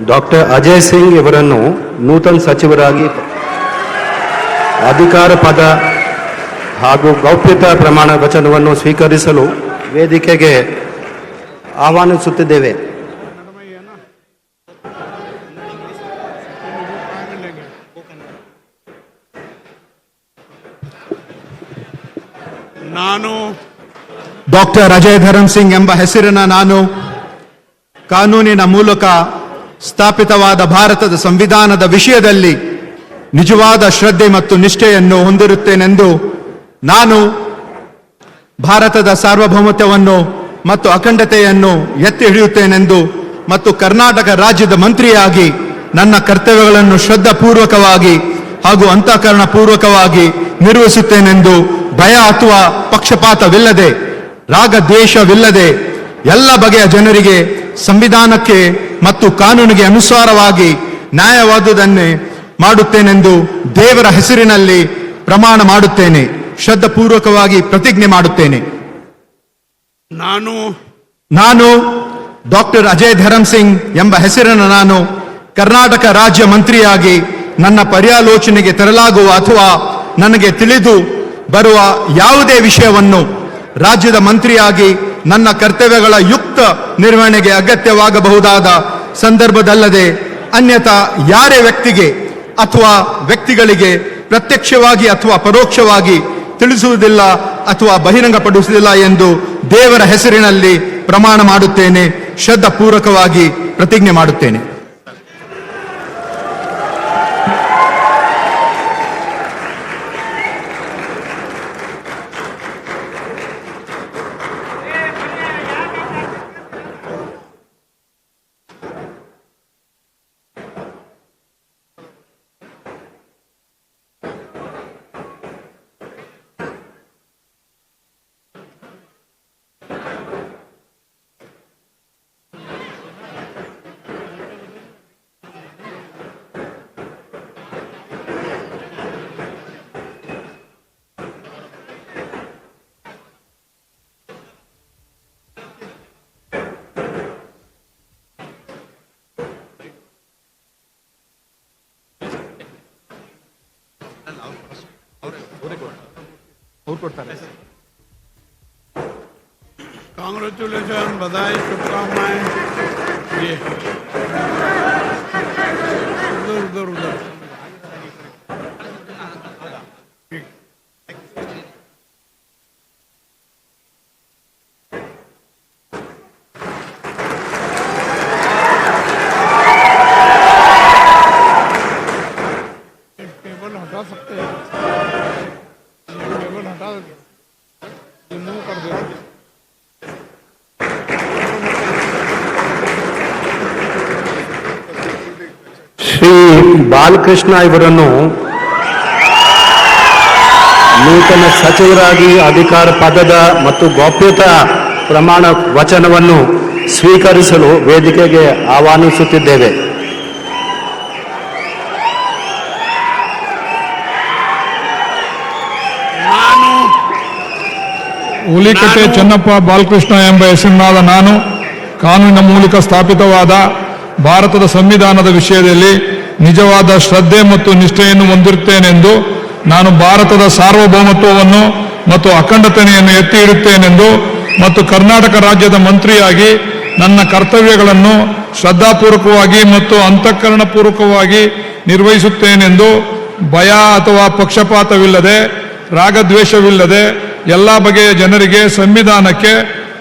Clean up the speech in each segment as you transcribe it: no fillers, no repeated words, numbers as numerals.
Doctor Ajay Singh ಇವರನ್ನು ನೂತನ ಸಚಿವರಾಗಿ ಅಧಿಕಾರ ಪದ ಹಾಗೂ ಗೌಪ್ಯತಾ ಪ್ರಮಾಣ ವಚನವನ್ನು ಸ್ವೀಕರಿಸಲು ವೇದಿಕೆಗೆ ಆಹ್ವಾನಿಸುತ್ತಿದ್ದೇವೆ. ನಾನು ಡಾಕ್ಟರ್ ಅಜಯ್ ಧರಮ್ ಸಿಂಗ್ ಎಂಬ ಹೆಸರಿನ ನಾನು ಕಾನೂನಿನ ಮೂಲಕ ಸ್ಥಾಪಿತವಾದ ಭಾರತದ ಸಂವಿಧಾನದ ವಿಷಯದಲ್ಲಿ ನಿಜವಾದ ಶ್ರದ್ಧೆ ಮತ್ತು ನಿಷ್ಠೆಯನ್ನು ಹೊಂದಿರುತ್ತೇನೆಂದು ನಾನು ಭಾರತದ ಸಾರ್ವಭೌಮತ್ವವನ್ನು ಮತ್ತು ಅಖಂಡತೆಯನ್ನು ಎತ್ತಿ ಹಿಡಿಯುತ್ತೇನೆಂದು ಮತ್ತು ಕರ್ನಾಟಕ ರಾಜ್ಯದ ಮಂತ್ರಿಯಾಗಿ ನನ್ನ ಕರ್ತವ್ಯಗಳನ್ನು ಶ್ರದ್ಧಾಪೂರ್ವಕವಾಗಿ ಹಾಗೂ ಅಂತಃಕರಣ ಪೂರ್ವಕವಾಗಿ ನಿರ್ವಹಿಸುತ್ತೇನೆಂದು ಭಯ ಅಥವಾ ಪಕ್ಷಪಾತವಿಲ್ಲದೆ ರಾಗದ್ವೇಷವಿಲ್ಲದೆ ಎಲ್ಲ ಬಗೆಯ ಜನರಿಗೆ ಸಂವಿಧಾನಕ್ಕೆ ಮತ್ತು ಕಾನೂನಿಗೆ ಅನುಸಾರವಾಗಿ ನ್ಯಾಯವಾದುದನ್ನೇ ಮಾಡುತ್ತೇನೆಂದು ದೇವರ ಹೆಸರಿನಲ್ಲಿ ಪ್ರಮಾಣ ಮಾಡುತ್ತೇನೆ. ಶ್ರದ್ಧಾಪೂರ್ವಕವಾಗಿ ಪ್ರತಿಜ್ಞೆ ಮಾಡುತ್ತೇನೆ. ನಾನು ಡಾಕ್ಟರ್ ಅಜಯ್ ಧರಮ್ ಸಿಂಗ್ ಎಂಬ ಹೆಸರಿನ ನಾನು ಕರ್ನಾಟಕ ರಾಜ್ಯ ಮಂತ್ರಿಯಾಗಿ ನನ್ನ ಪರ್ಯಾಲೋಚನೆಗೆ ತರಲಾಗುವ ಅಥವಾ ನನಗೆ ತಿಳಿದು ಬರುವ ಯಾವುದೇ ವಿಷಯವನ್ನು ರಾಜ್ಯದ ಮಂತ್ರಿಯಾಗಿ ನನ್ನ ಕರ್ತವ್ಯಗಳ ಯುಕ್ತ ನಿರ್ವಹಣೆಗೆ ಅಗತ್ಯವಾಗಬಹುದಾದ ಸಂದರ್ಭದಲ್ಲದೆ ಅನ್ಯಥಾ ಯಾರೇ ವ್ಯಕ್ತಿಗೆ ಅಥವಾ ವ್ಯಕ್ತಿಗಳಿಗೆ ಪ್ರತ್ಯಕ್ಷವಾಗಿ ಅಥವಾ ಪರೋಕ್ಷವಾಗಿ ತಿಳಿಸುವುದಿಲ್ಲ ಅಥವಾ ಬಹಿರಂಗಪಡಿಸುವುದಿಲ್ಲ ಎಂದು ದೇವರ ಹೆಸರಿನಲ್ಲಿ ಪ್ರಮಾಣ ಮಾಡುತ್ತೇನೆ. ಶ್ರದ್ಧಾಪೂರ್ವಕವಾಗಿ ಪ್ರತಿಜ್ಞೆ ಮಾಡುತ್ತೇನೆ. कांग्रेचुलेशन, बधाई, शुभकामनाएं। ये उधर उधर उधर टेबल हटा सकते हैं, टेबल हटा रिमूव कर दो. ಶ್ರೀ ಬಾಲಕೃಷ್ಣ ಇವರನ್ನು ನೂತನ ಸಚಿವರಾಗಿ ಅಧಿಕಾರ ಪದದ ಮತ್ತು ಗೌಪ್ಯತಾ ಪ್ರಮಾಣ ವಚನವನ್ನು ಸ್ವೀಕರಿಸಲು ವೇದಿಕೆಗೆ ಆಹ್ವಾನಿಸುತ್ತಿದ್ದೇವೆ. ಹುಲಿಕಟ್ಟೆ ಚೆನ್ನಪ್ಪ ಬಾಲಕೃಷ್ಣ ಎಂಬ ಹೆಸರಿನಾದ ನಾನು ಕಾನೂನಿನ ಮೂಲಕ ಸ್ಥಾಪಿತವಾದ ಭಾರತದ ಸಂವಿಧಾನದ ವಿಷಯದಲ್ಲಿ ನಿಜವಾದ ಶ್ರದ್ಧೆ ಮತ್ತು ನಿಷ್ಠೆಯನ್ನು ಹೊಂದಿರುತ್ತೇನೆಂದು ನಾನು ಭಾರತದ ಸಾರ್ವಭೌಮತ್ವವನ್ನು ಮತ್ತು ಅಖಂಡತೆಯನ್ನು ಎತ್ತಿ ಹಿಡಿಯುತ್ತೇನೆಂದು ಮತ್ತು ಕರ್ನಾಟಕ ರಾಜ್ಯದ ಮಂತ್ರಿಯಾಗಿ ನನ್ನ ಕರ್ತವ್ಯಗಳನ್ನು ಶ್ರದ್ಧಾಪೂರ್ವಕವಾಗಿ ಮತ್ತು ಅಂತಃಕರಣಪೂರ್ವಕವಾಗಿ ನಿರ್ವಹಿಸುತ್ತೇನೆಂದು ಭಯ ಅಥವಾ ಪಕ್ಷಪಾತವಿಲ್ಲದೆ ರಾಗದ್ವೇಷವಿಲ್ಲದೆ ಎಲ್ಲ ಬಗೆಯ ಜನರಿಗೆ ಸಂವಿಧಾನಕ್ಕೆ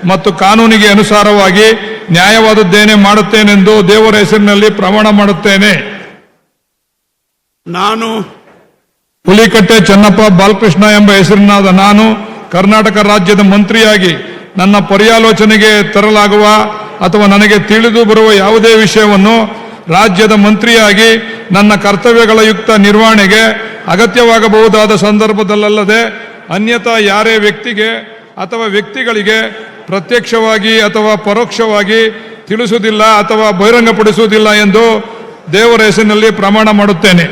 ಮತ್ತು ಕಾನೂನಿಗೆ ಅನುಸಾರವಾಗಿ ನ್ಯಾಯವಾದದ್ದೇನೆ ಮಾಡುತ್ತೇನೆಂದು ದೇವರ ಹೆಸರಿನಲ್ಲಿ ಪ್ರಮಾಣ ಮಾಡುತ್ತೇನೆ. ನಾನು ಹುಲಿಕಟ್ಟೆ ಚೆನ್ನಪ್ಪ ಬಾಲಕೃಷ್ಣ ಎಂಬ ಹೆಸರಿನಾದ ನಾನು ಕರ್ನಾಟಕ ರಾಜ್ಯದ ಮಂತ್ರಿಯಾಗಿ ನನ್ನ ಪರ್ಯಾಲೋಚನೆಗೆ ತರಲಾಗುವ ಅಥವಾ ನನಗೆ ತಿಳಿದು ಬರುವ ಯಾವುದೇ ವಿಷಯವನ್ನು ರಾಜ್ಯದ ಮಂತ್ರಿಯಾಗಿ ನನ್ನ ಕರ್ತವ್ಯಗಳ ಯುಕ್ತ ನಿರ್ವಹಣೆಗೆ ಅಗತ್ಯವಾಗಬಹುದಾದ ಸಂದರ್ಭದಲ್ಲದೆ ಅನ್ಯಥಾ ಯಾರೇ ವ್ಯಕ್ತಿಗೆ ಅಥವಾ ವ್ಯಕ್ತಿಗಳಿಗೆ ಪ್ರತ್ಯಕ್ಷವಾಗಿ ಅಥವಾ ಪರೋಕ್ಷವಾಗಿ ತಿಳಿಸುವುದಿಲ್ಲ ಅಥವಾ ಬಹಿರಂಗಪಡಿಸುವುದಿಲ್ಲ ಎಂದು ದೇವರ ಹೆಸರಿನಲ್ಲಿ ಪ್ರಮಾಣ ಮಾಡುತ್ತೇನೆ.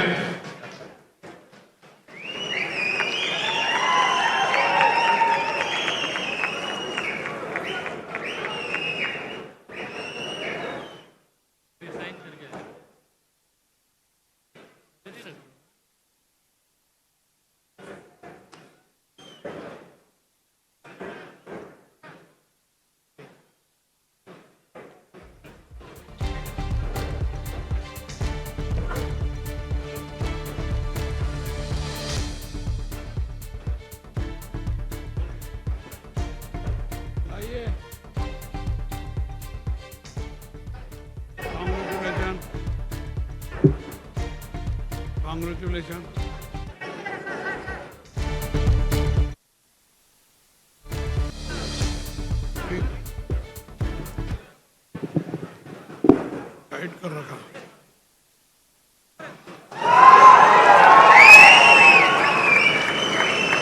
कॉन्ग्रेचुलेशन। टाइट कर रखा।